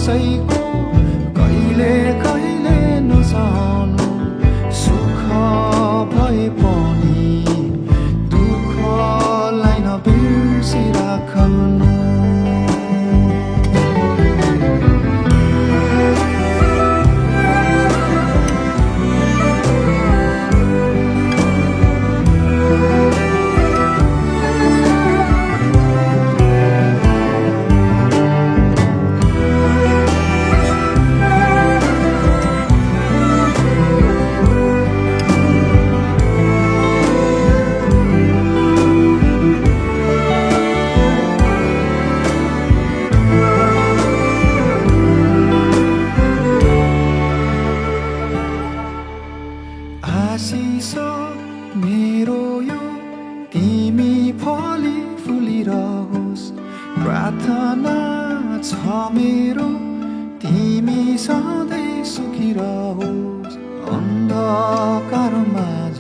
कसैको कहिले कहिले नसहनु सुख भए पनि दुःखलाई नबिर्सिराख्नु आशिष मेरो यो तिमी फली फुलिरहोस् प्रार्थना छ मेरो तिमी सधैँ सुखिरहोस् अन्धकार माझ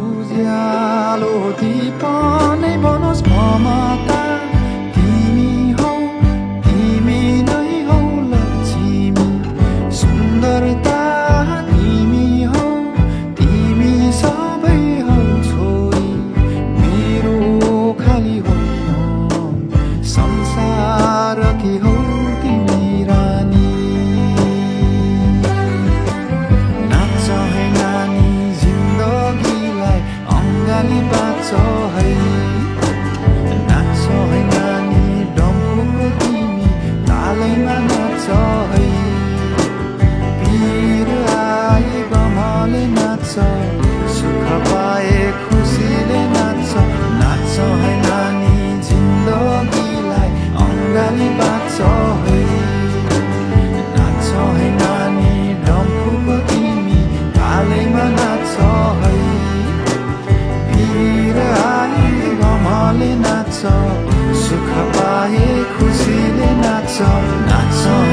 उज्यालो दीप नै बनोस् ममता तिमी हौ तिमी नै हौ लक्ष्मी सुन्दरता सुख पाए खुसीले नाच्छ नाच्छ है नानी जिन्दगीलाई अङ्गाली बाँच्छ है नाच्छ है नानी डम्फुको तिमी तालैमा नाच्छ है वीर आई रमाले नाच्छ सुख पाए खुसीले नाच्छ नाच्छ